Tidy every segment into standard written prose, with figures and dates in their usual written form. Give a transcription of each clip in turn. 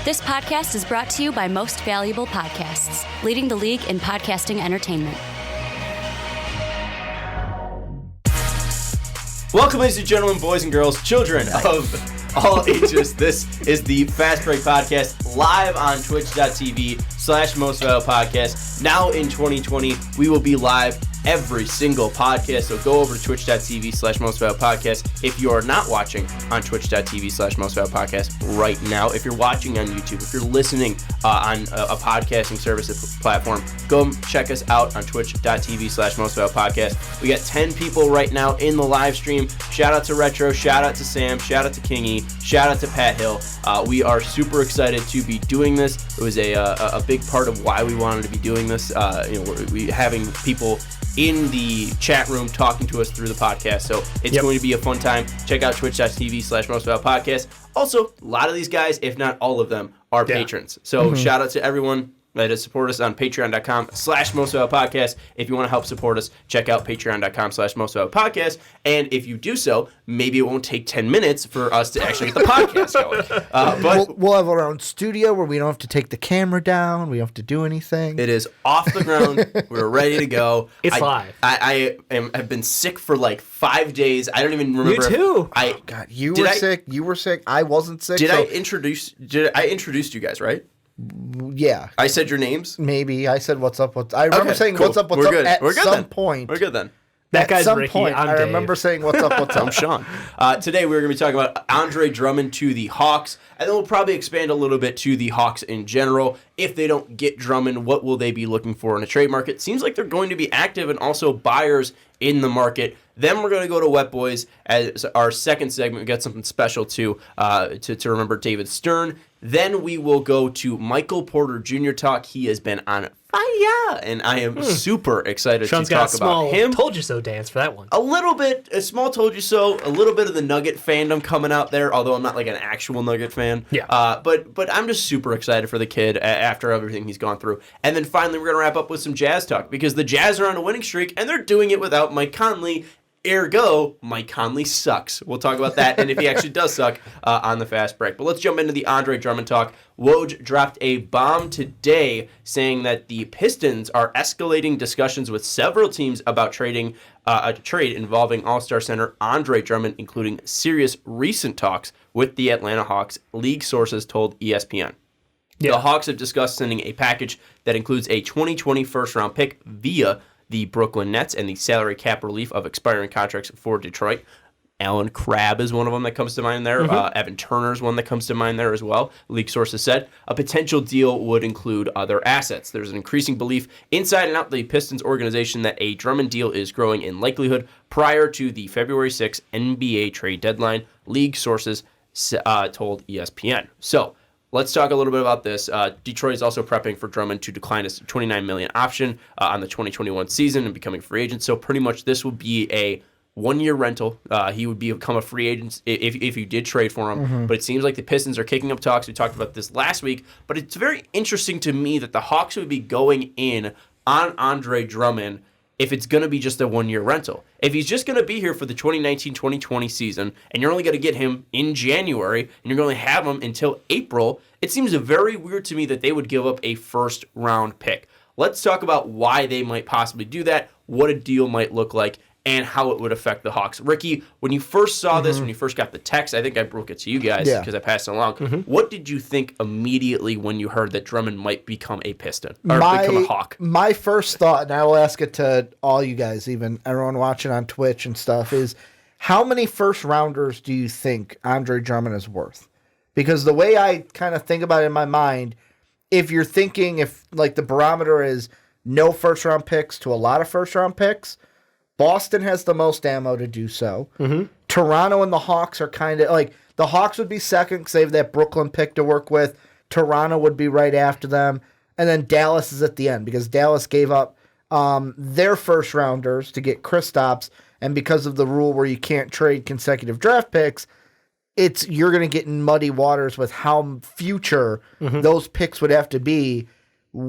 This podcast is brought to you by Most Valuable Podcasts, leading the league in podcasting entertainment. Welcome, ladies and gentlemen, boys and girls, children of all ages. This is the Fast Break Podcast, live on twitch.tv/mostvaluablepodcast. Now in 2020, we will be live every single podcast, so go over to twitch.tv/mostvaluablepodcast if you are not watching on twitch.tv/mostvaluablepodcast right now. If you're watching on YouTube, if you're listening on a podcasting service platform, go check us out on twitch.tv/mostvaluablepodcast. We got 10 people right now in the live stream. Shout out to Retro, shout out to Sam, shout out to Kingy, shout out to Pat Hill. We are super excited to be doing this. It was a big part of why we wanted to be doing this. We having people in the chat room talking to us through the podcast. So it's going to be a fun time. Check out twitch.tv/mostvaluablepodcast. Also, a lot of these guys, if not all of them, are patrons. So shout out to everyone that has supported us on patreon.com/mostvaluablepodcast. If you want to help support us, check out patreon.com/mostvaluablepodcast. And if you do so, maybe it won't take 10 minutes for us to actually get the podcast going. But we'll have our own studio where we don't have to take the camera down. We don't have to do anything. It is off the ground. We're ready to go. It's live. I've been sick for like 5 days. I don't even remember. You too. God, you were sick. You were sick. I wasn't sick. I introduce you guys, right? Yeah. I said your names? Maybe. I said what's up. I remember saying cool. what's up We're at good some then. point. We're good then. That guy's at some Ricky. point, I'm I Dave. remember saying what's up. I'm Sean. Today we're going to be talking about Andre Drummond to the Hawks, and then we'll probably expand a little bit to the Hawks in general. If they don't get Drummond, what will they be looking for in a trade market? Seems like they're going to be active and also buyers in the market. Then we're going to go to Wet Boys as our second segment. We got something special to remember David Stern. Then we will go to Michael Porter Jr. talk. He has been on fire, and I am super excited Sean's to got talk a small about him. Told you so dance for that one. A little bit, a small told you so, a little bit of the Nugget fandom coming out there, although I'm not like an actual Nugget fan. Yeah. But I'm just super excited for the kid after everything he's gone through. And then finally, we're going to wrap up with some Jazz talk, because the Jazz are on a winning streak, and they're doing it without Mike Conley. Ergo, Mike Conley sucks. We'll talk about that, and if he actually does suck, on the fast break. But let's jump into the Andre Drummond talk. Woj dropped a bomb today saying that the Pistons are escalating discussions with several teams about trading a trade involving All-Star center Andre Drummond, including serious recent talks with the Atlanta Hawks, league sources told ESPN. Yeah. The Hawks have discussed sending a package that includes a 2020 first-round pick via the Brooklyn Nets and the salary cap relief of expiring contracts for Detroit. Alan Crabb is one of them that comes to mind there. Evan Turner is one that comes to mind there as well. League sources said a potential deal would include other assets. There's an increasing belief inside and out the Pistons organization that a Drummond deal is growing in likelihood prior to the February 6th NBA trade deadline, league sources told ESPN. So, let's talk a little bit about this. Detroit is also prepping for Drummond to decline his $29 million option on the 2021 season and becoming a free agent. So pretty much this will be a one-year rental. He would become a free agent if you did trade for him. But it seems like the Pistons are kicking up talks. We talked about this last week. But it's very interesting to me that the Hawks would be going in on Andre Drummond if it's going to be just a one-year rental. If he's just going to be here for the 2019-2020 season, and you're only going to get him in January, and you're going to have him until April, it seems very weird to me that they would give up a first-round pick. Let's talk about why they might possibly do that, what a deal might look like, and how it would affect the Hawks. Ricky, when you first saw this, when you first got the text, I think I broke it to you guys because I passed it along. What did you think immediately when you heard that Drummond might become a Piston or become a Hawk? My first thought, and I will ask it to all you guys, even everyone watching on Twitch and stuff, is how many first rounders do you think Andre Drummond is worth? Because the way I kind of think about it in my mind, if you're thinking if like the barometer is no first round picks to a lot of first round picks, Boston has the most ammo to do so. Toronto and the Hawks are kind of like the Hawks would be second because they have that Brooklyn pick to work with. Toronto would be right after them. And then Dallas is at the end because Dallas gave up their first rounders to get Kristaps. And because of the rule where you can't trade consecutive draft picks, you're going to get in muddy waters with how future those picks would have to be.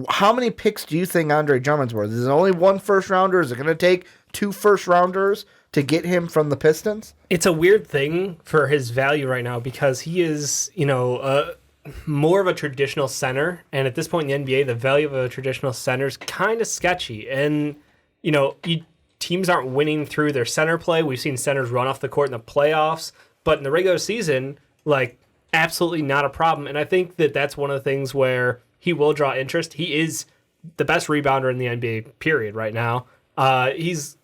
How many picks do you think Andre Drummond's worth? Is it only one first rounder? Is it going to take 2 first rounders to get him from the Pistons? It's a weird thing for his value right now because he is, more of a traditional center, and at this point in the NBA, the value of a traditional center is kind of sketchy. And, teams aren't winning through their center play. We've seen centers run off the court in the playoffs, but in the regular season, absolutely not a problem. And I think that that's one of the things where he will draw interest. He is the best rebounder in the NBA, period, right now. He's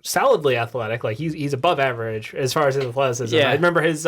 solidly athletic. He's above average as far as his athleticism. Yeah. I remember his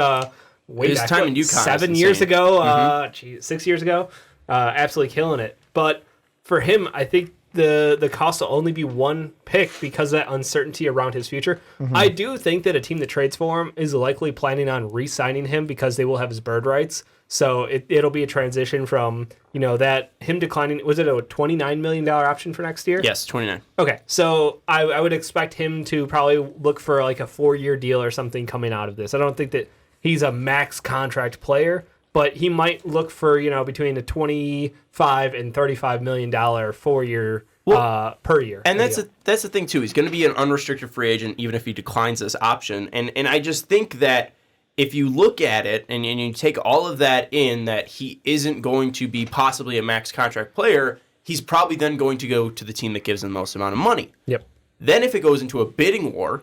His back, time in UConn 7 years ago, 6 years ago, absolutely killing it. But for him, I think the cost will only be one pick because of that uncertainty around his future. I do think that a team that trades for him is likely planning on re-signing him because they will have his bird rights. So it'll be a transition from, that him declining. Was it a $29 million option for next year? Yes, 29. Okay, so I would expect him to probably look for a 4-year deal or something coming out of this. I don't think that he's a max contract player, but he might look for, between the $25 and $35 million 4-year per year. And that's the thing too. He's going to be an unrestricted free agent even if he declines this option. And I just think that if you look at it and you take all of that in, that he isn't going to be possibly a max contract player, he's probably then going to go to the team that gives him the most amount of money. Yep. Then if it goes into a bidding war,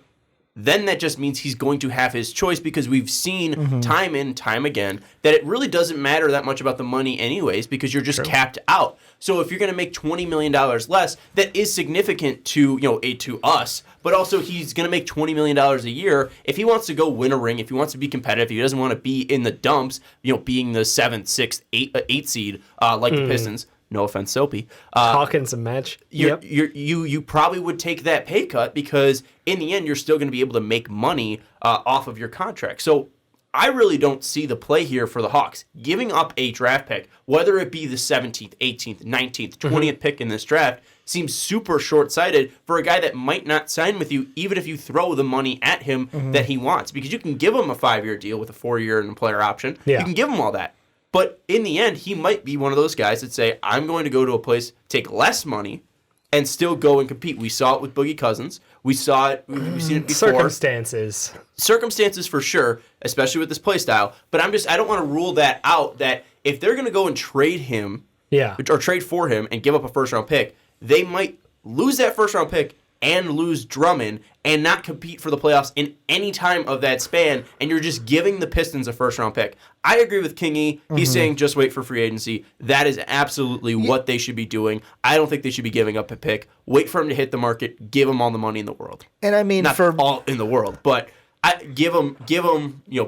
then that just means he's going to have his choice, because we've seen time and time again that it really doesn't matter that much about the money anyways, because you're just capped out. So if you're going to make $20 million less, that is significant to us, but also he's going to make $20 million a year. If he wants to go win a ring, if he wants to be competitive, he doesn't want to be in the dumps, being the 7th, 6th, 8th seed like the Pistons. No offense, Soapy. Hawkins a match. You probably would take that pay cut because in the end you're still going to be able to make money off of your contract. So I really don't see the play here for the Hawks. Giving up a draft pick, whether it be the 17th, 18th, 19th, 20th pick in this draft, seems super short-sighted for a guy that might not sign with you, even if you throw the money at him that he wants. Because you can give him a 5-year deal with a 4-year and a player option. Yeah. You can give him all that. But in the end, he might be one of those guys that say, I'm going to go to a place, take less money, and still go and compete. We saw it with Boogie Cousins. We saw it. We've seen it before. Circumstances for sure, especially with this play style. But I don't want to rule that out, that if they're going to go and trade him, or trade for him and give up a first-round pick, they might lose that first-round pick and lose Drummond and not compete for the playoffs in any time of that span, and you're just giving the Pistons a first-round pick. I agree with Kingy. He's saying just wait for free agency. That is absolutely what they should be doing. I don't think they should be giving up a pick. Wait for him to hit the market. Give him all the money in the world. And I mean, not all in the world, but give him,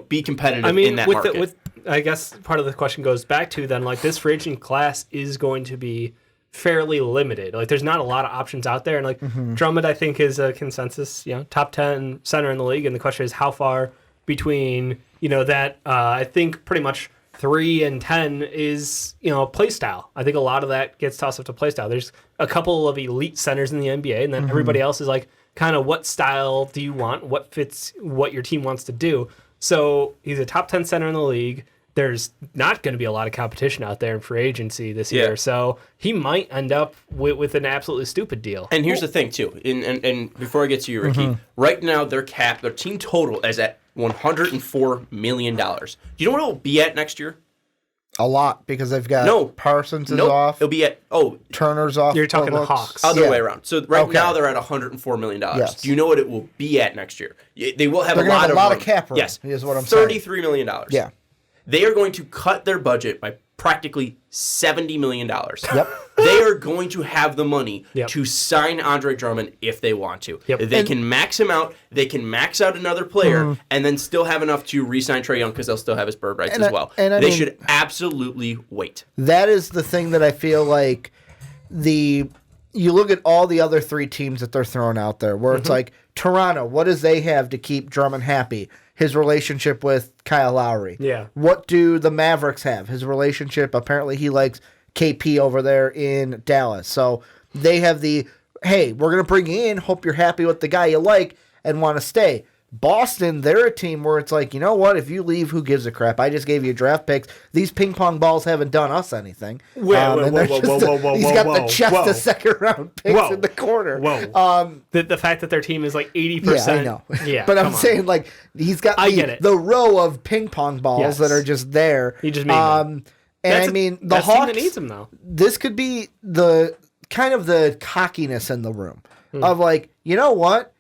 be competitive in that market. I guess part of the question goes back to then, this free agent class is going to be fairly limited. There's not a lot of options out there, and Drummond, I think, is a consensus, top 10 center in the league, and the question is how far between that. I think pretty much 3 and 10 is play style. I think a lot of that gets tossed up to play style. There's a couple of elite centers in the NBA, and then everybody else is kind of what style do you want, what fits what your team wants to do. So he's a top 10 center in the league. There's not going to be a lot of competition out there in free agency this year. So he might end up with an absolutely stupid deal. And here's the thing, too. And before I get to you, Ricky, right now their team total is at $104 million. Do you know what it'll be at next year? A lot, because they've got Parsons is off. It'll be at Turner's off. You're talking the Hawks. Other way around. So now they're at $104 million. Yes. Do you know what it will be at next year? They will have a lot of cap room. Yes, is what I'm saying. $33 million. Yeah. They are going to cut their budget by practically $70 million. Yep. They are going to have the money Yep. to sign Andre Drummond if they want to. Yep. They can max him out. They can max out another player and then still have enough to re-sign Trae Young because they'll still have his bird rights as well. They should absolutely wait. That is the thing that I feel like you look at all the other 3 teams that they're throwing out there where it's like Toronto, what does they have to keep Drummond happy? His relationship with Kyle Lowry. Yeah. What do the Mavericks have? His relationship, apparently he likes KP over there in Dallas. So they have hey, we're going to bring you in, hope you're happy with the guy you like and want to stay. Boston, they're a team where it's like, you know what? If you leave, who gives a crap? I just gave you draft picks. These ping pong balls haven't done us anything. He's got the chest of second-round picks in the corner. The fact that their team is 80%. Yeah, I know. Yeah, but I'm saying, he's got the row of ping pong balls that are just there. He just made them. And I mean, the team Hawks that needs him though. This could be the kind of the cockiness in the room of like, you know what?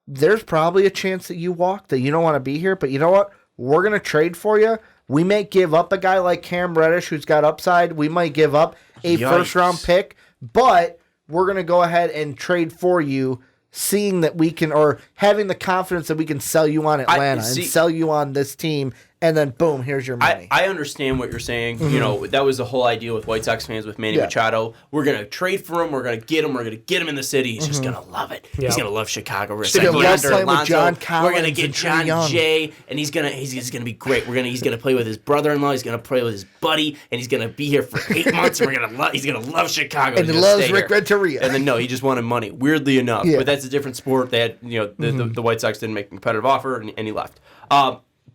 There's probably a chance that you walk, that you don't want to be here, but you know what? We're going to trade for you. We may give up a guy like Cam Reddish who's got upside. We might give up a first-round pick, but we're going to go ahead and trade for you, seeing that we can, or having the confidence that we can sell you on Atlanta and sell you on this team, and then boom, here's your money. I understand what you're saying. You know, that was the whole idea with White Sox fans with Manny Machado. We're going to trade for him. We're going to get him. We're going to get him in the city. He's just going to love it. He's going to love Chicago. We're going to get John Jay, and he's going to be great. He's going to play with his brother-in-law. He's going to play with his buddy, and he's going to be here for 8 months. And he's going to love Chicago. And he loves Rick Renteria. And then no, he just wanted money. Weirdly enough, but that's a different sport. They had, the White Sox didn't make a competitive offer, and he left.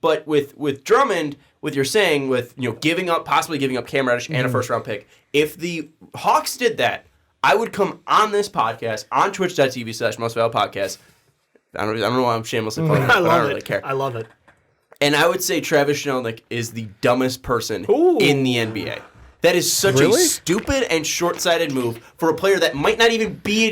But with Drummond, with your saying, with possibly giving up Cam Reddish and a first round pick, if the Hawks did that, I would come on this podcast on twitch.tv/mostvaluablepodcast. I don't know why I'm shamelessly plugging it, but I don't really care. I love it. And I would say Travis Shelnick is the dumbest person in the NBA. That is such a stupid and short-sighted move for a player that might not even be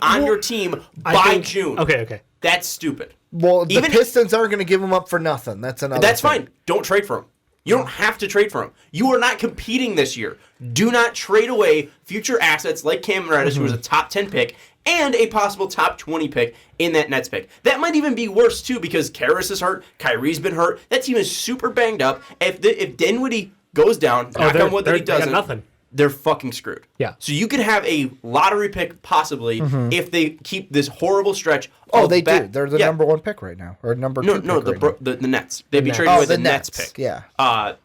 on your team by June. Okay. That's stupid. Well, the Pistons aren't going to give him up for nothing. That's fine. Don't trade for him. You don't have to trade for him. You are not competing this year. Do not trade away future assets like Cam Reddish, who was a top 10 pick, and a possible top 20 pick in that Nets pick. That might even be worse, too, because Karras is hurt. Kyrie's been hurt. That team is super banged up. If Dinwiddie goes down, knock on wood that he doesn't, nothing. They're fucking screwed. Yeah. So you could have a lottery pick possibly if they keep this horrible stretch. Oh, they do. They're the number one pick right now, or number two. No, the Nets. They'd be trading away the Nets pick. Yeah.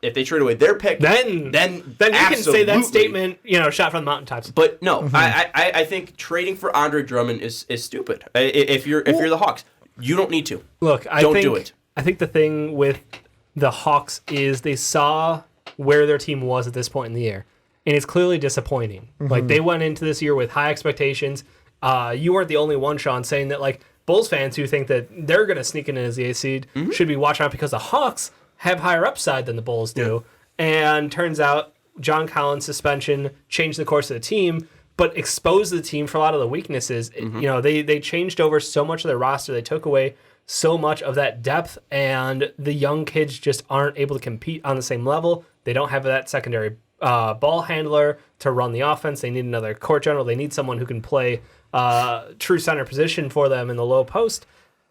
If they trade away their pick, then you can say that statement. Shot from the mountaintops. But no, I think trading for Andre Drummond is stupid. If you're the Hawks, you don't need to. Look, don't do it. I think the thing with the Hawks is they saw where their team was at this point in the year. And it's clearly disappointing. Like, they went into this year with high expectations. You weren't the only one, Sean, saying that, like, Bulls fans who think that they're going to sneak in as the 8th seed should be watching out because the Hawks have higher upside than the Bulls do. And turns out John Collins' suspension changed the course of the team, but exposed the team for a lot of the weaknesses. They changed over so much of their roster. They took away so much of that depth, and the young kids just aren't able to compete on the same level. They don't have that secondary ball handler to run the offense. They need another court general. They need someone who can play true center position for them in the low post.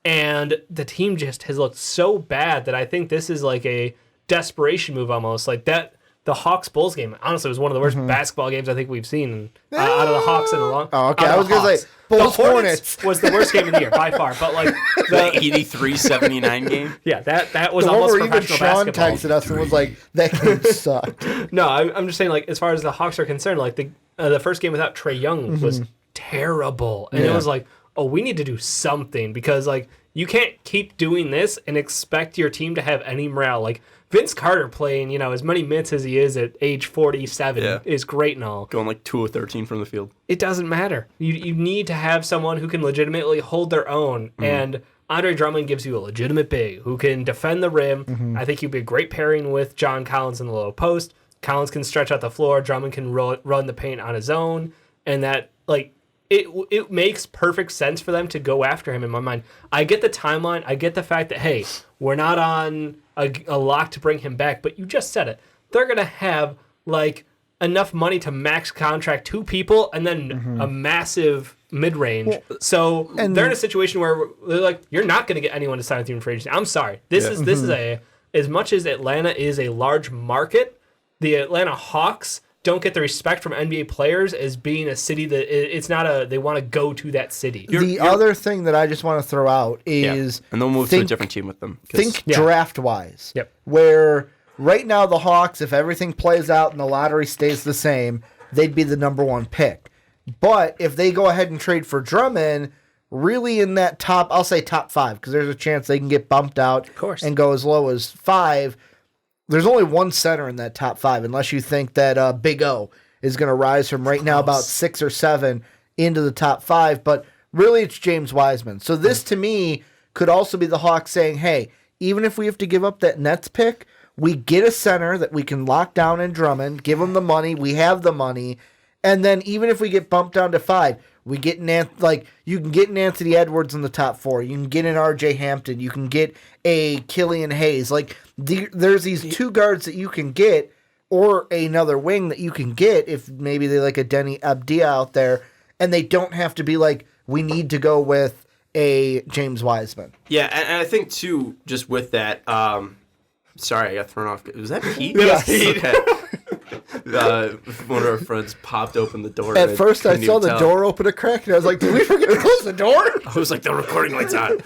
And the team just has looked so bad that I think this is like a desperation move almost. Like that, the Hawks-Bulls game, honestly, was one of the worst basketball games I think we've seen out of the Hawks in a long time. Oh, okay. I was going to say, Bulls-Hornets was the worst game of the year, by far. But like the 83-79 game? Yeah, that was almost professional basketball. Sean texted us and was like, that game sucked. No, I'm just saying, like, as far as the Hawks are concerned, like, the first game without Trae Young was terrible. And it was like, oh, we need to do something because, like, you can't keep doing this and expect your team to have any morale. Like, Vince Carter playing, as many minutes as he is at age 47 is great and all. Going like 2 of 13 from the field. It doesn't matter. You need to have someone who can legitimately hold their own. And Andre Drummond gives you a legitimate big who can defend the rim. I think he'd be a great pairing with John Collins in the low post. Collins can stretch out the floor. Drummond can run the paint on his own. And that, like, it makes perfect sense for them to go after him in my mind. I get the timeline. I get the fact that, hey, we're not on a lock to bring him back, but you just said it. They're going to have, like, enough money to max contract 2 people and then a massive mid-range. Well, they're in a situation where they're like, you're not going to get anyone to sign with you in free agency. I'm sorry. This is as much as Atlanta is a large market, the Atlanta Hawks don't get the respect from NBA players as being a city that it's not they want to go to that city. The other thing that I just want to throw out is... And they'll move to a different team with them. Think draft-wise. Yep. Where right now the Hawks, if everything plays out and the lottery stays the same, they'd be the number 1 pick. But if they go ahead and trade for Drummond, really in that I'll say top 5, because there's a chance they can get bumped out and go as low as 5. There's only one center in that top 5, unless you think that Big O is going to rise from right now about 6 or 7 into the top 5. But really, it's James Wiseman. So this, to me, could also be the Hawks saying, hey, even if we have to give up that Nets pick, we get a center that we can lock down in Drummond, give him the money, we have the money, and then even if we get bumped down to 5, we get you can get an Anthony Edwards in the top 4, you can get an RJ Hampton, you can get a Killian Hayes. Like there's these 2 guards that you can get, or another wing that you can get if maybe they like a Denny Abdia out there, and they don't have to be like, we need to go with a James Wiseman. Yeah, and I think too, just with that. Sorry, I got thrown off. Was that Pete? Yes. Okay. One of our friends popped open the door. At first, I saw the door open a crack, and I was like, "Did we forget to close the door?" I was like, "The recording light's on."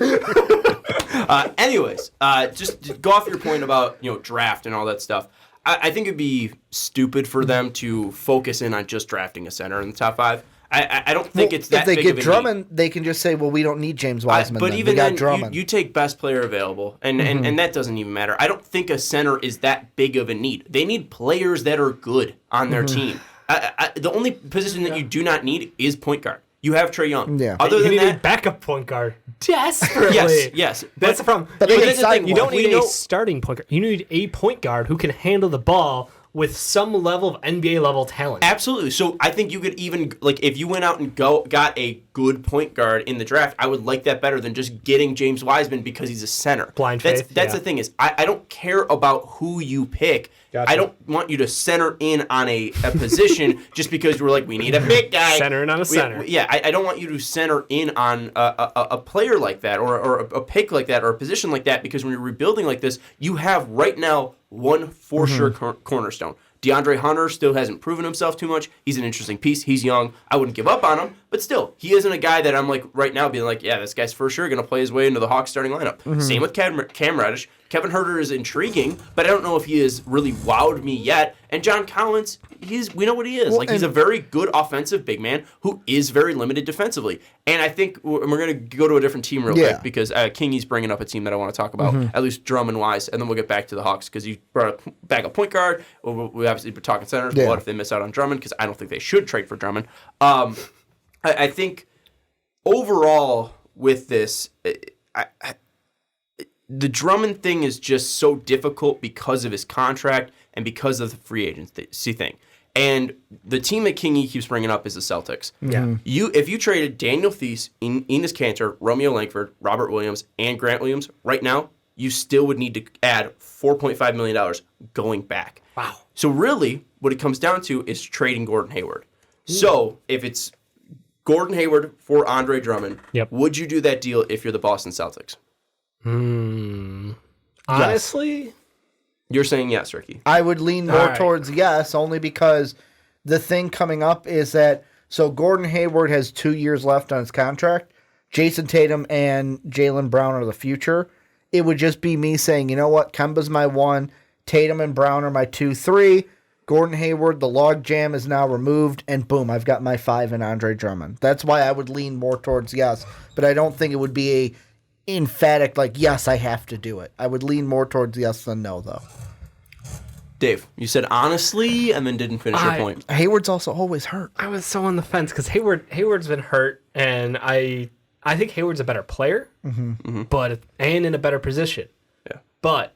Anyways, just to go off your point about draft and all that stuff. I think it'd be stupid for them to focus in on just drafting a center in the top 5. I don't think it's that big of a need. If they get Drummond, they can just say, well, we don't need James Wiseman. But then. even then, you take best player available, and that doesn't even matter. I don't think a center is that big of a need. They need players that are good on their team. The only position that you do not need is point guard. You have Trae Young. Yeah. Other than that, a backup point guard desperately. Yes. That's the problem. But that's the thing. You don't need a starting point guard. You need a point guard who can handle the ball with some level of NBA level talent. Absolutely. So I think you could even, like, if you went out and got a good point guard in the draft, I would like that better than just getting James Wiseman because he's a center. Blind faith. That's the thing is, I don't care about who you pick. Gotcha. I don't want you to center in on a position just because we're like, we need a big guy. Center in on a center. I don't want you to center in on a player like that or a pick like that or a position like that, because when you're rebuilding like this, you have right now one for sure cornerstone. DeAndre Hunter still hasn't proven himself too much. He's an interesting piece. He's young. I wouldn't give up on him, but still, he isn't a guy that I'm like right now being like, yeah, this guy's for sure going to play his way into the Hawks starting lineup. Same with Cam Reddish. Kevin Huerter is intriguing, but I don't know if he has really wowed me yet. And John Collins, we know what he is. He's a very good offensive big man who is very limited defensively. And I think we're going to go to a different team real quick because Kingy's bringing up a team that I want to talk about, at least Drummond-wise, and then we'll get back to the Hawks because you brought back a point guard. We obviously been talking centers. Yeah. What if they miss out on Drummond? Because I don't think they should trade for Drummond. I think overall with this, the Drummond thing is just so difficult because of his contract and because of the free agency thing. And the team that Kingy keeps bringing up is the Celtics. Yeah. If you traded Daniel Theis, Enes Kanter, Romeo Langford, Robert Williams, and Grant Williams right now, you still would need to add $4.5 million going back. Wow. So really, what it comes down to is trading Gordon Hayward. So if it's Gordon Hayward for Andre Drummond, would you do that deal if you're the Boston Celtics? Honestly, you're saying yes, Ricky. I would lean more towards yes, only because the thing coming up is that Gordon Hayward has 2 years left on his contract. Jason Tatum and Jaylen Brown are the future. It would just be me saying, you know what, Kemba's my 1, Tatum and Brown are my 2, 3. Gordon Hayward, the log jam is now removed, and boom, I've got my 5 in Andre Drummond. That's why I would lean more towards yes, but I don't think it would be a emphatic, like, yes, I have to do it. I would lean more towards yes than no, though. Dave, you said honestly and then didn't finish your point. Hayward's also always hurt. I was so on the fence because Hayward's been hurt, and I think Hayward's a better player, but in a better position. Yeah. But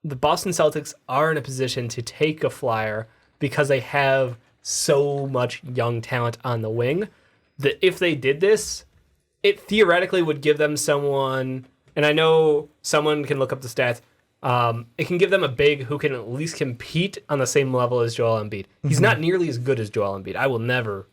the Boston Celtics are in a position to take a flyer because they have so much young talent on the wing that if they did this, it theoretically would give them someone, and I know someone can look up the stats, it can give them a big who can at least compete on the same level as Joel Embiid. He's not nearly as good as Joel Embiid. I will never,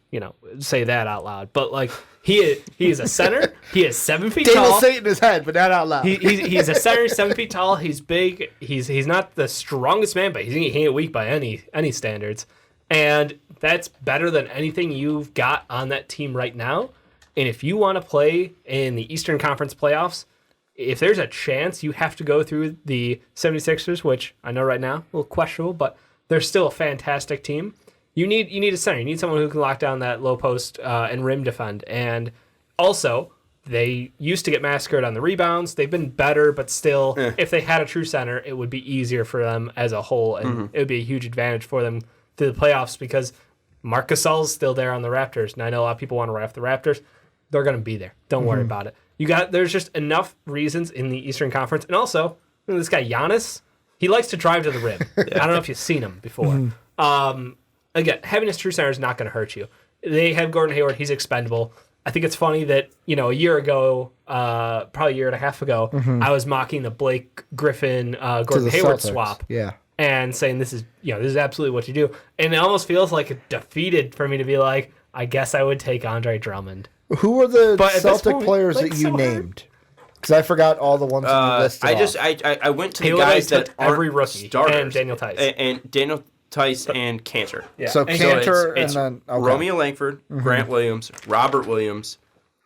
say that out loud. But he is a center. He is 7 feet tall. Dave will say it in his head, but not out loud. He's a center, 7 feet tall. He's big. He's not the strongest man, but he ain't weak by any standards. And that's better than anything you've got on that team right now. And if you want to play in the Eastern Conference playoffs, if there's a chance you have to go through the 76ers, which I know right now, a little questionable, but they're still a fantastic team. You need a center. You need someone who can lock down that low post and rim defend. And also, they used to get massacred on the rebounds. They've been better, but still, if they had a true center, it would be easier for them as a whole, and it would be a huge advantage for them through the playoffs because Marc Gasol's still there on the Raptors. And I know a lot of people want to write off the Raptors. They're going to be there. Don't worry about it. There's just enough reasons in the Eastern Conference. And also, this guy Giannis, He likes to drive to the rim. I don't know if you've seen him before. Again, having a true center is not going to hurt you. They have Gordon Hayward. He's expendable. I think it's funny that, a year ago, probably a year and a half ago, I was mocking the Blake Griffin, Gordon Hayward Celtics. swap. Yeah. And saying this is absolutely what you do. And it almost feels like defeated for me to be like, I guess I would take Andre Drummond. Who are the But at this Celtic point, players like, that you so hard. named? Because I forgot all the ones on the list. I went to the He guys took that aren't every rookie starters. and Daniel Tice. And Daniel Tice and Cantor. Yeah. So And Cantor it's and then Romeo Langford, Grant Williams, Robert Williams,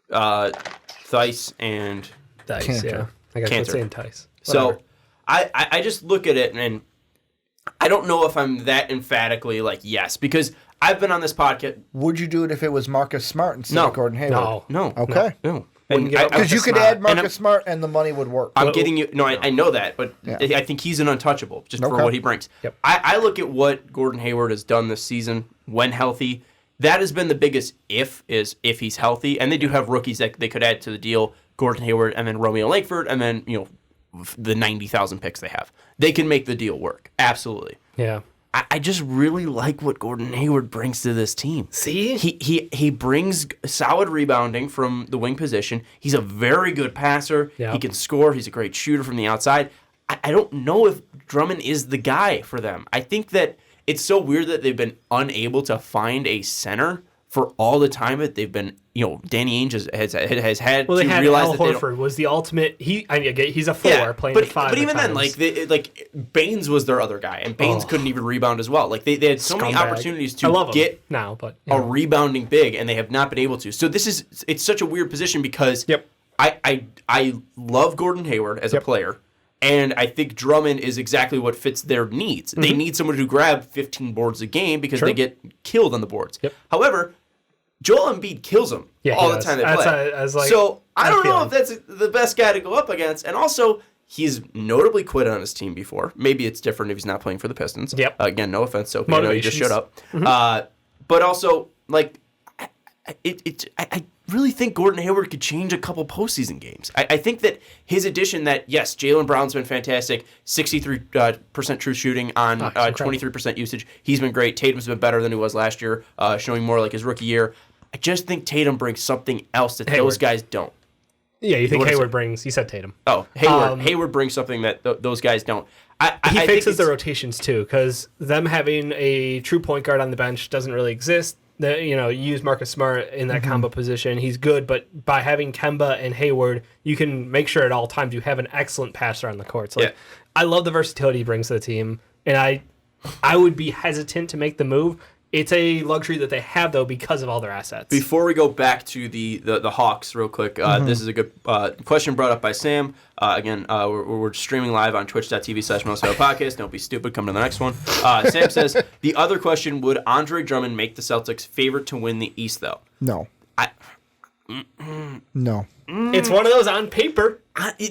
Thice, and Tice, Cantor. yeah. I guess I'm Cantor. saying Tice. So Whatever. I just look at it and I don't know if I'm that emphatically like yes, because I've been on this podcast. Would you do it if it was Marcus Smart instead No. of Gordon Hayward? No. Okay. No. Wouldn't give up Because you Marcus could Smart. add Marcus Smart and the money would work. I'm getting you. No, I know that, but Yeah. I think he's an untouchable just for Okay. what he brings. Yep. I look at what Gordon Hayward has done this season when healthy. That has been the biggest if he's healthy, and they do have rookies that they could add to the deal. Gordon Hayward and then Romeo Langford, and then the 90,000 picks they have. They can make the deal work. Absolutely. Yeah. I just really like what Gordon Hayward brings to this team. See? He brings solid rebounding from the wing position. He's a very good passer. Yeah. He can score. He's a great shooter from the outside. I don't know if Drummond is the guy for them. I think that it's so weird that they've been unable to find a center for all the time that they've been, Danny Ainge has had Well, to they had realize Al that they don't. Horford was the ultimate. He's a 4 playing but, the 5. But at even then, times. like Baines was their other guy, and Baines couldn't even rebound as well. Like they had so many Scumbag. opportunities I love to him get now, but a rebounding big, and they have not been able to. So it's such a weird position because I love Gordon Hayward as a player, and I think Drummond is exactly what fits their needs. They need someone to grab 15 boards a game because they get killed on the boards. Yep. However, Joel Embiid kills them all the time they play. So I don't know if that's the best guy to go up against. And also, he's notably quit on his team before. Maybe it's different if he's not playing for the Pistons. Yep. Again, no offense, Sophie. I know you just shut up. Mm-hmm. But also, I really think Gordon Hayward could change a couple postseason games. I think that his addition that, yes, Jaylen Brown's been fantastic, 63% true shooting on 23% usage. He's been great. Tatum's been better than he was last year, showing more like his rookie year. I just think Tatum brings something else that those guys don't. Yeah, you think What is Hayward it? brings? You said Tatum. Oh, Hayward. Hayward brings something that those guys don't. He I fixes think the rotations too, because them having a true point guard on the bench doesn't really exist. You use Marcus Smart in that combo position. He's good, but by having Kemba and Hayward, you can make sure at all times you have an excellent passer on the court. So I love the versatility he brings to the team, and I would be hesitant to make the move. It's a luxury that they have, though, because of all their assets. Before we go back to the Hawks real quick, this is a good question brought up by Sam. Again, we're streaming live on twitch.tv/MostPodcast. Don't be stupid. Come to the next one. Sam says, the other question, would Andre Drummond make the Celtics favorite to win the East, though? No. No. It's one of those on paper.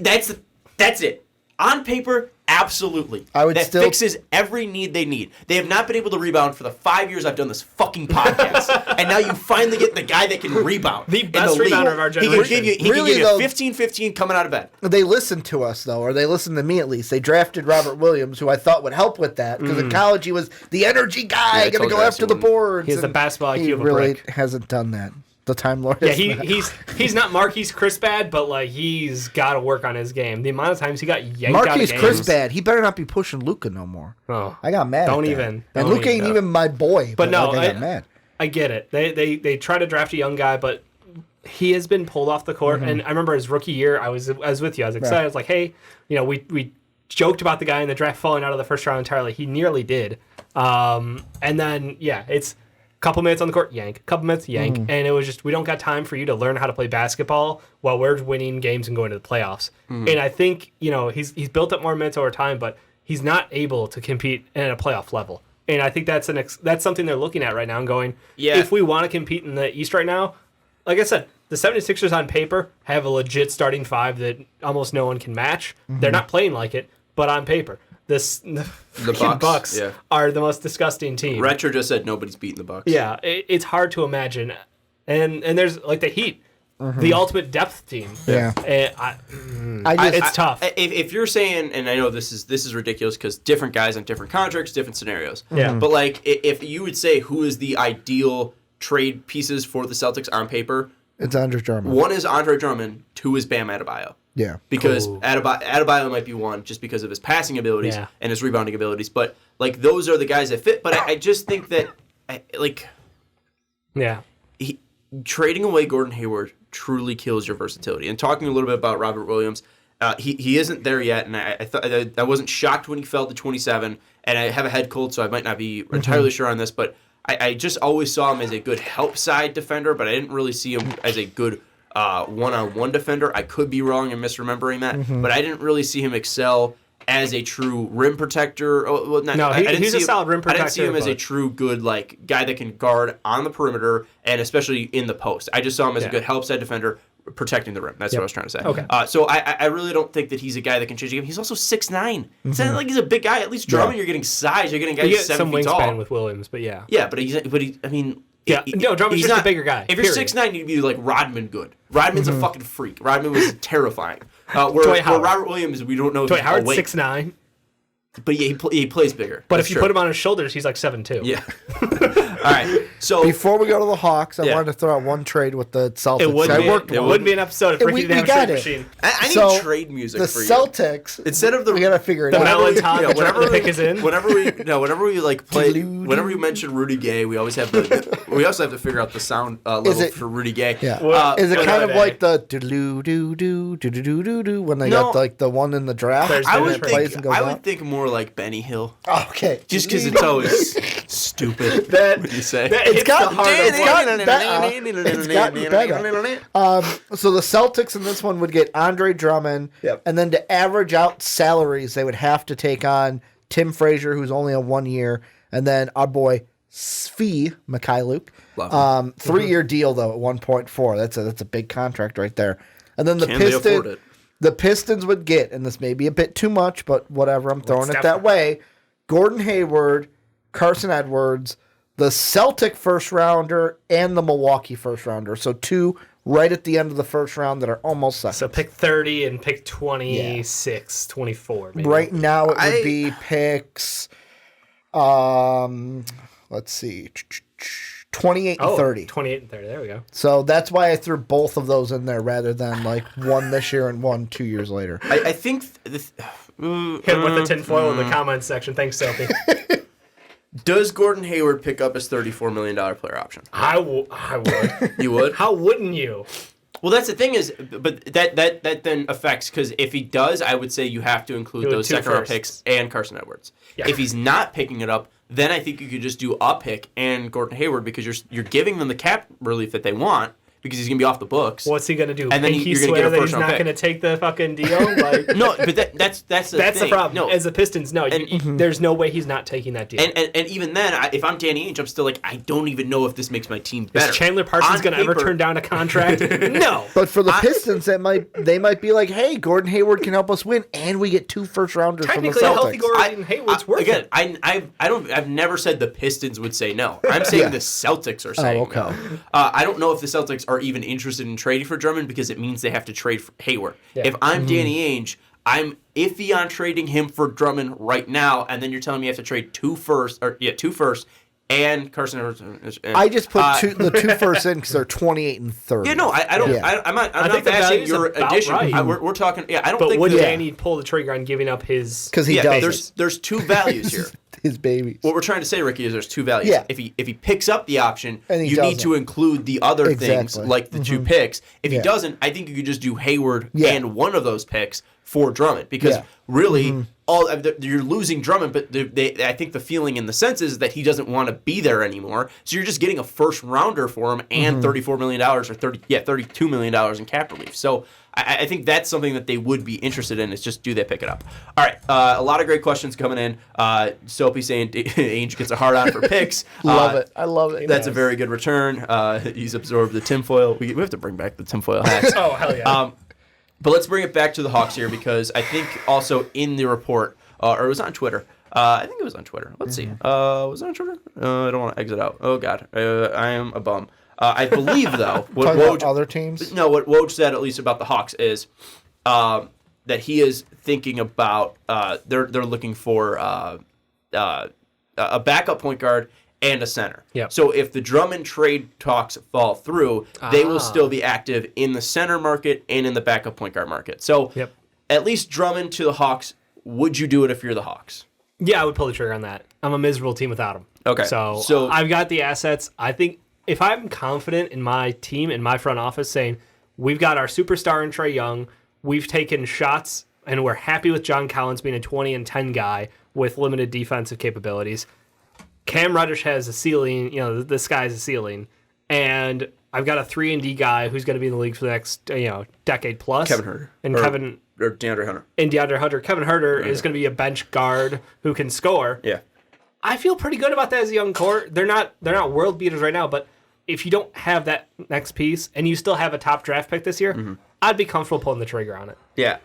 That's it. On paper, absolutely. That still fixes every need they need. They have not been able to rebound for the 5 years I've done this fucking podcast. And now you finally get the guy that can rebound. The best rebounder of our generation. He can give you 15-15 coming out of bed. They listened to us, though, or they listened to me at least. They drafted Robert Williams, who I thought would help with that, because in college he was the energy guy, I going to told go you after the boards. He has the basketball IQ He of a really brick. hasn't done that. The Time Lord. Yeah, has not. he's not Marquise Chris bad, but he's got to work on his game. The amount of times he got yanked out of Marquise games. Chris bad. He better not be pushing Luca no more. Oh, I got mad. Don't at that. even. And Don't Luca ain't even my boy. But no, I got mad. I get it. They try to draft a young guy, but he has been pulled off the court. And I remember his rookie year, I was with you. I was excited. I was like, hey, we joked about the guy in the draft falling out of the first round entirely. He nearly did. And then it's couple minutes on the court, yank. Couple minutes, yank. And it was just, we don't got time for you to learn how to play basketball while we're winning games and going to the playoffs. And I think, he's built up more minutes over time, but he's not able to compete at a playoff level. And I think that's something they're looking at right now and going, if we want to compete in the East right now, like I said, the 76ers on paper have a legit starting five that almost no one can match. They're not playing like it, but on paper. The Bucks are the most disgusting team. Retro just said nobody's beating the Bucks. Yeah, it's hard to imagine. And there's the Heat. the ultimate depth team. Yeah. It's tough. If you're saying, and I know this is ridiculous because different guys on different contracts, different scenarios. Yeah. But like, if you would say who is the ideal trade pieces for the Celtics on paper, It's Andre Drummond. one is Andre Drummond, two is Bam Adebayo. Yeah. Because Adebayo might be one just because of his passing abilities and his rebounding abilities. But like, those are the guys that fit. But I just think that trading away Gordon Hayward truly kills your versatility. And talking a little bit about Robert Williams, he isn't there yet, and I wasn't shocked when he fell to 27. And I have a head cold, so I might not be entirely sure on this, but I just always saw him as a good help side defender, but I didn't really see him as a good one-on-one defender. I could be wrong and misremembering that, but I didn't really see him excel as a true rim protector. He's a solid rim protector. I didn't see him as a true good guy that can guard on the perimeter and especially in the post. I just saw him as a good help side defender protecting the rim. That's what I was trying to say. Okay. So I really don't think that he's a guy that can change the game. He's also 6'9". It's not like he's a big guy. At least Drummond, you're getting size. You're getting guys 7 feet tall. Some wingspan with Williams, but yeah. Yeah, but I mean. Drummond's just a bigger guy. If you're 6'9", you'd be like Rodman good. Rodman's a fucking freak. Rodman was terrifying. Where Robert Williams, we don't know if Dwight he's Howard's awake. 6'9". But yeah, he plays bigger. But That's if you true. put him on his shoulders, he's like 7'2". Yeah. All right. So before we go to the Hawks, I wanted to throw out one trade with the Celtics. It would be an episode if Ricky didn't have a trade machine. I need trade music for you. The Celtics, instead of we gotta figure it the out. Melanton, whenever the pick is in. Whenever we like play, whenever we mention Rudy Gay, we always have we also have to figure out the sound level for Rudy Gay. Yeah. Is it kind of like the do do do do do do do do when they got like the one in the draft? I would think more like Benny Hill. Oh, okay. Just because it's always stupid. That what do you say? It's gotten better. So the Celtics in this one would get Andre Drummond, and then to average out salaries, they would have to take on Tim Frazier, who's only on 1 year, and then our boy Svi Mikhailuk. 3-year deal though at 1.4. That's a big contract right there. And then the Pistons would get, and this may be a bit too much, but whatever, I'm throwing it that way. Gordon Hayward, Carson Edwards, the Celtic first rounder, and the Milwaukee first rounder. So 2 right at the end of the first round that are almost second. So pick 30 and pick 26, 24. Maybe. Right now it would be picks, let's see, 28 and 30. 28 and 30, there we go. So that's why I threw both of those in there rather than like one this year and one 2 years later. I think... Hit him with the tinfoil in the comments section. Thanks, Sophie. Does Gordon Hayward pick up his $34 million player option? I would. You would? How wouldn't you? Well, that's the thing is, but that then affects, because if he does, I would say you have to include those second-round picks and Carson Edwards. Yeah. If he's not picking it up, then I think you could just do a pick and Gordon Hayward, because you're giving them the cap relief that they want, because he's going to be off the books. What's he going to do? And then you're going to get a first round pick. He's not going to take the fucking deal? Like, no, but that's the problem. No. As the Pistons, no. There's no way he's not taking that deal. And even then, if I'm Danny Ainge, I'm still like, I don't even know if this makes my team better. Is Chandler Parsons going to ever turn down a contract? No. But for the Pistons, they might be like, hey, Gordon Hayward can help us win, and we get 2 first rounders from the Celtics. Technically, a healthy Gordon Hayward's worth it. I've never said the Pistons would say no. I'm saying the Celtics are saying no. I don't know if the Celtics are even interested in trading for Drummond, because it means they have to trade for Hayward. Yeah. If I'm Danny Ainge, I'm iffy on trading him for Drummond right now, and then you're telling me you have to trade 2 firsts and Carson Edwards. I just put the 2 firsts in because they're 28 and 30. Yeah, no, I don't. Yeah. I'm not bashing your addition. Right. We're talking. Yeah, I don't but think. But would Danny pull the trigger on giving up his? Because he does. There's 2 values here. His babies. What we're trying to say, Ricky, is there's 2 values. Yeah. If he picks up the option, you doesn't. need to include the other things like the 2 picks. If he doesn't, I think you could just do Hayward and one of those picks for Drummond, because really you're losing Drummond, but I think the feeling in the sense is that he doesn't want to be there anymore. So you're just getting a first rounder for him and $34 million or $32 million in cap relief. So I think that's something that they would be interested in, is just do they pick it up. All right, a lot of great questions coming in. Soapy saying Ainge gets a hard on for picks. Love it. I love it. That's a very good return. He's absorbed the tinfoil. We have to bring back the tinfoil hats. Oh, hell yeah. But let's bring it back to the Hawks here, because I think also in the report, or it was on Twitter. I think it was on Twitter. Let's see. Was it on Twitter? I don't want to exit out. Oh, God. I am a bum. I believe, though, what Talking about Woj, other teams? no, what Woj said, at least about the Hawks, is that he is thinking about they're looking for a backup point guard and a center. Yep. So if the Drummond trade talks fall through, they will still be active in the center market and in the backup point guard market. So at least Drummond to the Hawks. Would you do it if you're the Hawks? Yeah, I would pull the trigger on that. I'm a miserable team without him. Okay. So I've got the assets. I think if I'm confident in my team, in my front office, saying we've got our superstar in Trae Young, we've taken shots, and we're happy with John Collins being a 20 and 10 guy with limited defensive capabilities. Cam Reddish has a ceiling. The sky's a ceiling, and I've got a 3-and-D guy who's going to be in the league for the next decade plus. Kevin Huerter or DeAndre Hunter. And DeAndre Hunter. Kevin Huerter is going to be a bench guard who can score. Yeah. I feel pretty good about that as a young core. They're not world beaters right now, but if you don't have that next piece and you still have a top draft pick this year, I'd be comfortable pulling the trigger on it. Yeah,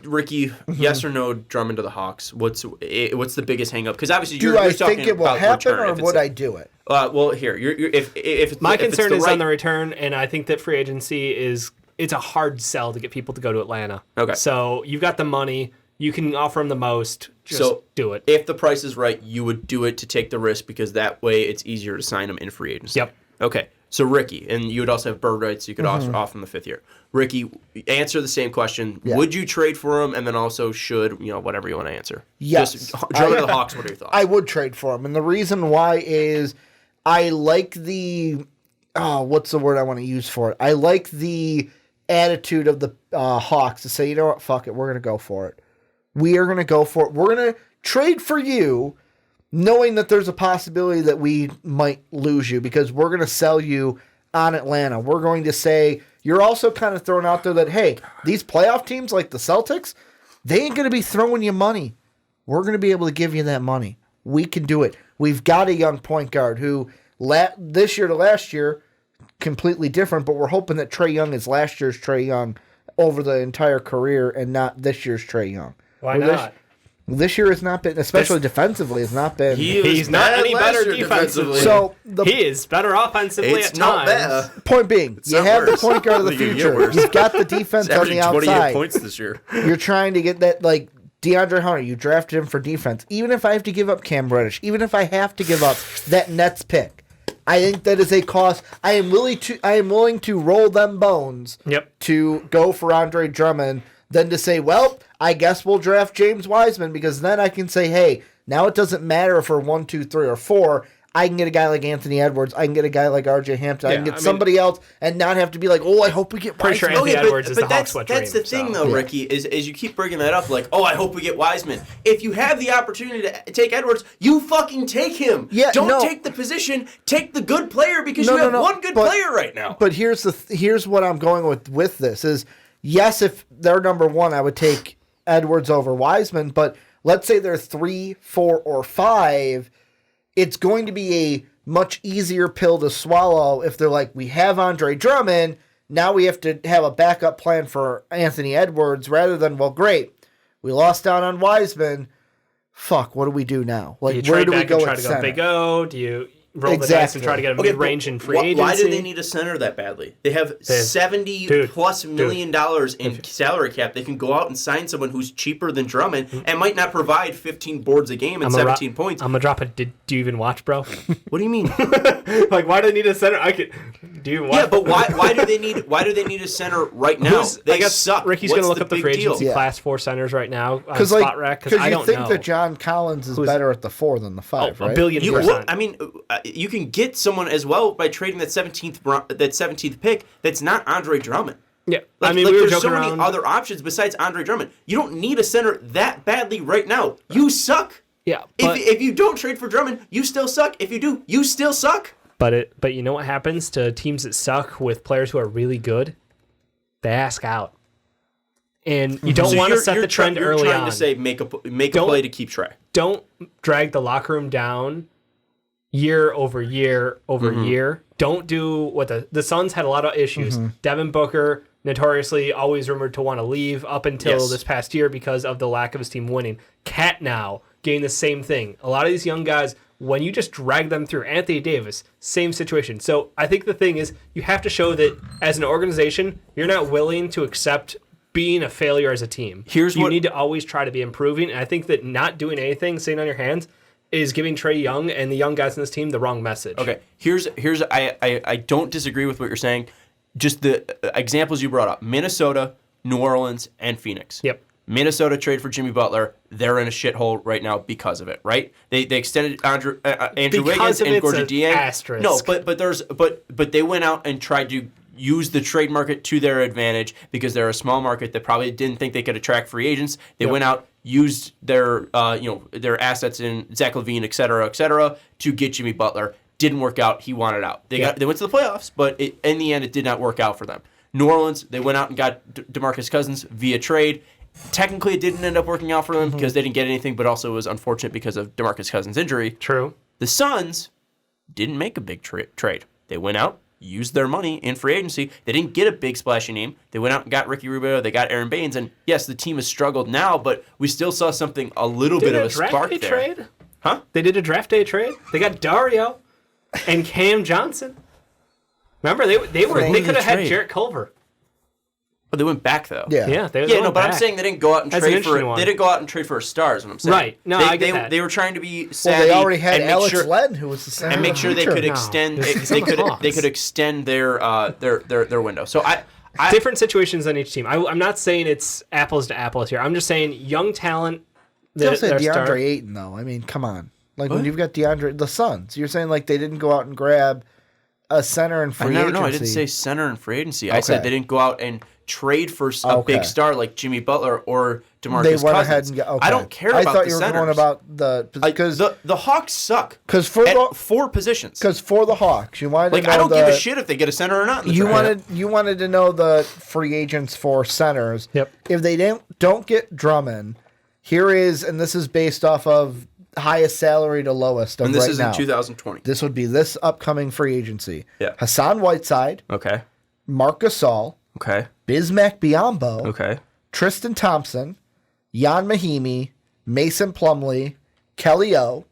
Ricky, yes or no, Drummond to the Hawks? What's the biggest hang up? Because obviously you're talking about think it will happen, or would I do it? Well, here, if my concern is on the return, and I think that free agency it's a hard sell to get people to go to Atlanta. Okay, so you've got the money, you can offer them the most. Just do it. If the price is right, you would do it to take the risk because that way it's easier to sign them in free agency. Yep. Okay. So Ricky, and you would also have bird rights. You could offer him the 5th year. Ricky, answer the same question. Yeah. Would you trade for him? And then also should, whatever you want to answer. Yes. Just Drummond to the Hawks, what are your thoughts? I would trade for him. And the reason why is I like the, what's the word I want to use for it? I like the attitude of the Hawks to say, you know what, fuck it, we're going to go for it. We are going to go for it. We're going to trade for you, knowing that there's a possibility that we might lose you because we're going to sell you on Atlanta. We're going to say, you're also kind of throwing out there that, hey, these playoff teams like the Celtics, they ain't going to be throwing you money. We're going to be able to give you that money. We can do it. We've got a young point guard who this year to last year, completely different, but we're hoping that Trae Young is last year's Trae Young over the entire career and not this year's Trae Young. Why not? This year has not been, especially defensively, has not been. He's not any better defensively. So he is better offensively at times. Point being, you have the point guard of the future. You've got the defense on the outside. 28 points this year. You're trying to get that, like DeAndre Hunter. You drafted him for defense. Even if I have to give up Cam Reddish, even if I have to give up that Nets pick, I think that is a cost. I am willing to roll them bones. To go for Andre Drummond than to say, well, I guess we'll draft James Wiseman because then I can say, hey, now it doesn't matter if we're 1, 2, 3, or 4. I can get a guy like Anthony Edwards. I can get a guy like R.J. Hampton. I can get somebody else and not have to be like, oh, I hope we get Wiseman. Pretty sure Anthony Edwards is the Hawks' wet dream. That's the thing, though, Ricky, is you keep bringing that up like, oh, I hope we get Wiseman. If you have the opportunity to take Edwards, you fucking take him. Don't take the position. Take the good player because you have one good player right now. But here's what I'm going with this is, yes, if they're number 1, I would take Edwards over Wiseman, but let's say they're 3, 4, or 5, it's going to be a much easier pill to swallow if they're like, we have Andre Drummond, now we have to have a backup plan for Anthony Edwards rather than, well, great, we lost out on Wiseman, fuck, what do we do now? Like, where do we go at center? Big O? Do you roll the dice and try to get a mid-range in free agency? Why do they need a center that badly? They have $70+ million in salary cap. They can go out and sign someone who's cheaper than Drummond and might not provide 15 boards a game and 17 points. I'm gonna drop it. Do you even watch, bro? What do you mean? Like, why do they need a center? Do you watch? Yeah, but why do they need a center right now? I guess suck. Ricky's gonna look up the free agency class 4 centers right now on Spot Rec because I don't know. Because you think that John Collins is better at the 4 than the 5, right? $1 billion%. I mean, you can get someone as well by trading that 17th pick that's not Andre Drummond. Yeah, I mean, there's so many other options besides Andre Drummond. You don't need a center that badly right now. You suck. Yeah, if you don't trade for Drummond, you still suck. If you do, you still suck. But you know what happens to teams that suck with players who are really good? They ask out. And you don't want to set the trend early on. You're trying to say make a play to keep track. Don't drag the locker room down year over year over year. Don't do what the Suns had a lot of issues. Devin Booker, notoriously always rumored to want to leave up until this past year because of the lack of his team winning. Cat now getting the same thing. A lot of these young guys when you just drag them through. Anthony Davis, same situation. So I think the thing is you have to show that as an organization, you're not willing to accept being a failure as a team. You need to always try to be improving. And I think that not doing anything, sitting on your hands, is giving Trae Young and the young guys in this team the wrong message. Okay, I don't disagree with what you're saying. Just the examples you brought up: Minnesota, New Orleans, and Phoenix. Yep. Minnesota trade for Jimmy Butler. They're in a shithole right now because of it, right? They extended Andrew Wiggins and Gorgie Dieng. Asterisk. No, but they went out and tried to use the trade market to their advantage because they're a small market that probably didn't think they could attract free agents. They went out, used their their assets in Zach LaVine, et cetera, to get Jimmy Butler. Didn't work out. He wanted out. They went to the playoffs, but in the end, it did not work out for them. New Orleans, they went out and got DeMarcus Cousins via trade. Technically, it didn't end up working out for them because they didn't get anything, but also it was unfortunate because of DeMarcus Cousins' injury. True. The Suns didn't make a big trade. They went out, used their money in free agency. They didn't get a big splashy name. They went out and got Ricky Rubio. They got Aaron Baines. And yes, the team has struggled now, but we still saw something, a little bit of a spark there. Trade? Huh? They did a draft day trade. They got Dario and Cam Johnson. Remember, they could have had Jarrett Culver. But they went back though. Yeah. They but back. I'm saying they didn't go out and trade for. They didn't go out and trade for a star. Is what I'm saying. Right. No, I get that. They were trying to be savvy. Well, they already had Alex Len, who was the center, and make sure they could extend. They could extend their window. So different situations on each team. I'm not saying it's apples to apples here. I'm just saying young talent. Still say DeAndre Ayton though. I mean, come on. Like when you've got the Suns, you're saying like they didn't go out and grab a center in free agency. No, I didn't say center in free agency. Okay. I said they didn't go out and trade for a big star like Jimmy Butler or DeMarcus Cousins. They went ahead and I don't care about the centers. I thought you were going about because the Hawks suck. Because for four positions. Because for the Hawks, you wanted to know I don't give a shit if they get a center or not. You wanted to know the free agents for centers. Yep. If they don't get Drummond, here is, and this is based off of highest salary to lowest of and this right is now. In 2020. This would be this upcoming free agency. Yeah. Hassan Whiteside. Okay. Marc Gasol. Okay. Bismack Biyombo. Okay. Tristan Thompson. Jan Mahimi. Mason Plumlee. Kelly O.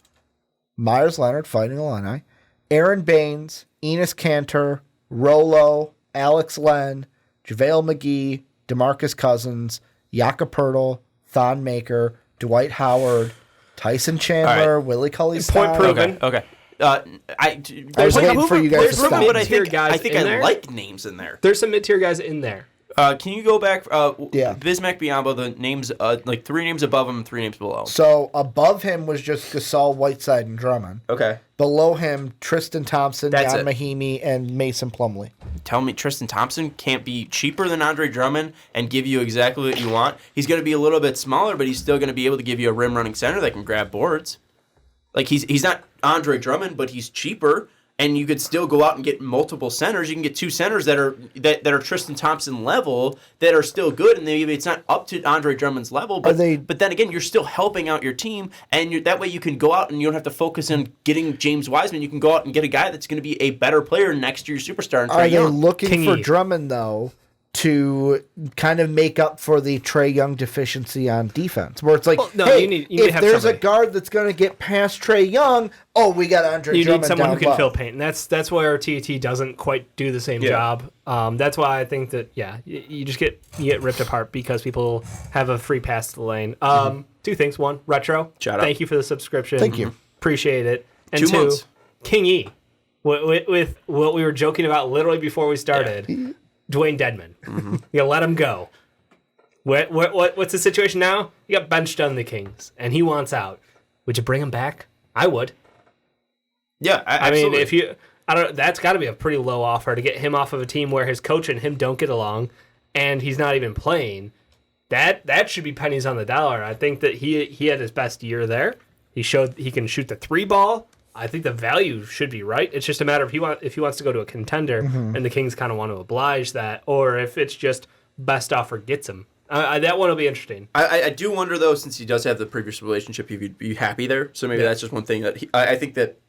Myers Leonard, Fighting Illini. Aaron Baines. Enes Kanter. Rolo. Alex Len. JaVale McGee. DeMarcus Cousins. Jakob Poeltl. Thon Maker. Dwight Howard. Tyson Chandler, Willie Cauley-Stein. Point proven. Okay. I was waiting for you guys to stop. But I think I like names in there. There's some mid-tier guys in there. Can you go back? Bismack Biyombo, the names, like 3 names above him and 3 names below him. So above him was just Gasol, Whiteside, and Drummond. Okay. Below him, Tristan Thompson, Jan Mahimi, and Mason Plumlee. Tell me Tristan Thompson can't be cheaper than Andre Drummond and give you exactly what you want. He's going to be a little bit smaller, but he's still going to be able to give you a rim-running center that can grab boards. Like, he's not Andre Drummond, but he's cheaper, and you could still go out and get multiple centers. You can get 2 centers that are Tristan Thompson level that are still good, and maybe it's not up to Andre Drummond's level, but then again, you're still helping out your team, and that way you can go out and you don't have to focus on getting James Wiseman. You can go out and get a guy that's going to be a better player next year's superstar. And Are they looking for Drummond, though, to kind of make up for the Trae Young deficiency on defense, where it's like, you need if there's a guard that's going to get past Trae Young, we got Andre Drummond. You need someone who can low. fill paint, and that's why our TT doesn't quite do the same job. That's why I think that you just get ripped apart because people have a free pass to the lane. 2 things: 1, retro. Shout out. Thank you for the subscription. Thank you. Appreciate it. And 2 months. King E, with what we were joking about literally before we started. Yeah. Dwayne Dedman. Mm-hmm. You let him go. What's the situation now? You got benched on the Kings, and he wants out. Would you bring him back? I would. Yeah, absolutely. I mean, that's got to be a pretty low offer to get him off of a team where his coach and him don't get along, and he's not even playing. That should be pennies on the dollar. I think that he had his best year there. He showed he can shoot the 3 ball. I think the value should be right. It's just a matter of if he wants to go to a contender, and the Kings kind of want to oblige that, or if it's just best offer gets him. That one will be interesting. I do wonder, though, since he does have the previous relationship, if he'd be happy there. So maybe that's just one thing that I think that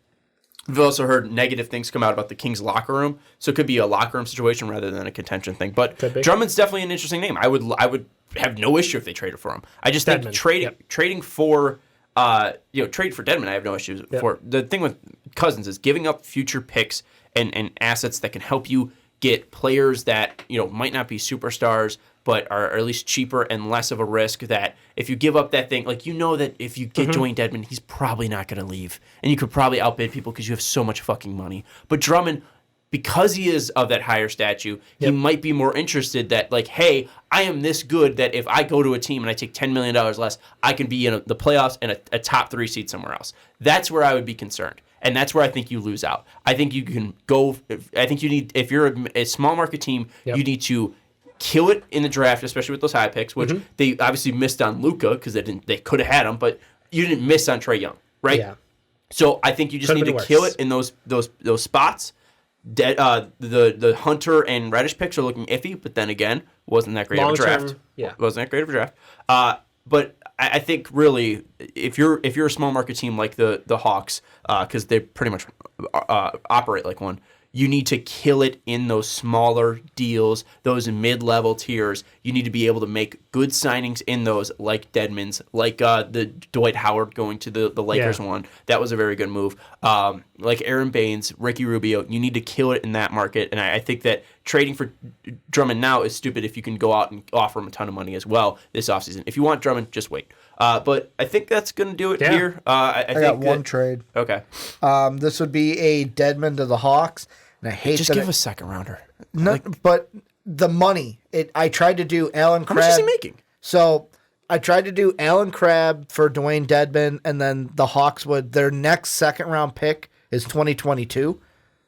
we've also heard negative things come out about the Kings locker room. So it could be a locker room situation rather than a contention thing. But Drummond's definitely an interesting name. I would have no issue if they traded for him. I just think trading for trade for Dedmon, I have no issues for. The thing with Cousins is giving up future picks and assets that can help you get players that might not be superstars, but are at least cheaper and less of a risk. That if you give up that thing, like that if you get Dwayne Dedmon, he's probably not going to leave, and you could probably outbid people because you have so much fucking money. But Drummond, because he is of that higher stature, he might be more interested that, like, hey, I am this good that if I go to a team and I take $10 million less, I can be in the playoffs and a top 3 seed somewhere else. That's where I would be concerned. And that's where I think you lose out. I think you can go. I think you need, if you're a small market team, you need to kill it in the draft, especially with those high picks, which they obviously missed on Luka because they could have had him, but you didn't miss on Trae Young, right? Yeah. So I think you just need to kill it in those spots. The Hunter and Reddish picks are looking iffy, but then again, wasn't that great of a draft. Wasn't that great of a draft. But I think really, if you're a small market team like the Hawks, because they pretty much operate like one, you need to kill it in those smaller deals, those mid-level tiers. You need to be able to make good signings in those, like Dedmon's, like the Dwight Howard going to the Lakers one. That was a very good move. Like Aaron Baines, Ricky Rubio, you need to kill it in that market. And I think that trading for Drummond now is stupid if you can go out and offer him a ton of money as well this offseason. If you want Drummond, just wait. But I think that's going to do it here. I think got one trade. Okay. This would be a Dedmon to the Hawks. And I hate just give a second rounder. No, but the money. I tried to do Alan Crabb. How much is he making? So I tried to do Alan Crabb for Dwayne Dedmon, and then the Hawks their next second round pick is 2022.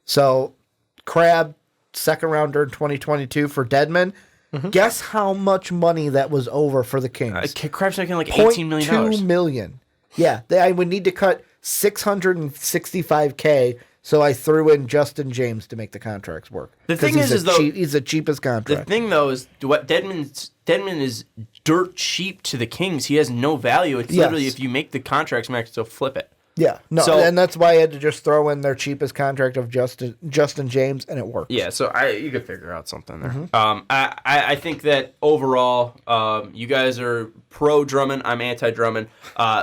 So Crabb, second rounder in 2022 for Dedmon. Guess how much money that was over for the Kings? Crabb's making like $18 million. $2 million. Yeah, I would need to cut $665K. So I threw in Justin James to make the contracts work. The thing is he's the cheapest contract. The thing though is what Dedmon is dirt cheap to the Kings. He has no value. It's literally if you make the contracts max, they'll flip it. Yeah, no, and that's why I had to just throw in their cheapest contract of Justin James, and it worked. Yeah, so you could figure out something there. I think that overall, you guys are pro Drummond. I'm anti Drummond.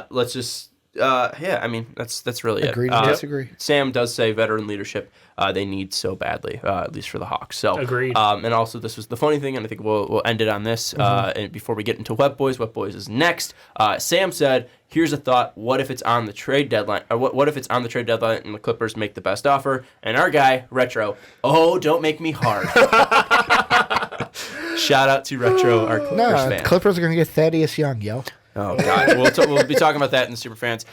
Let's just. I mean, that's really Agree it. to disagree. Sam does say veteran leadership they need so badly, at least for the Hawks. So agreed. And also, this was the funny thing, and I think we'll end it on this. And before we get into Wet Boys is next. Sam said, "Here's a thought: what if it's on the trade deadline? Or what if it's on the trade deadline and the Clippers make the best offer?" And our guy Retro, don't make me hard. Shout out to Retro, our Clippers fan. Clippers are gonna get Thaddeus Young, yo. Oh, God. We'll be talking about that in the Superfans.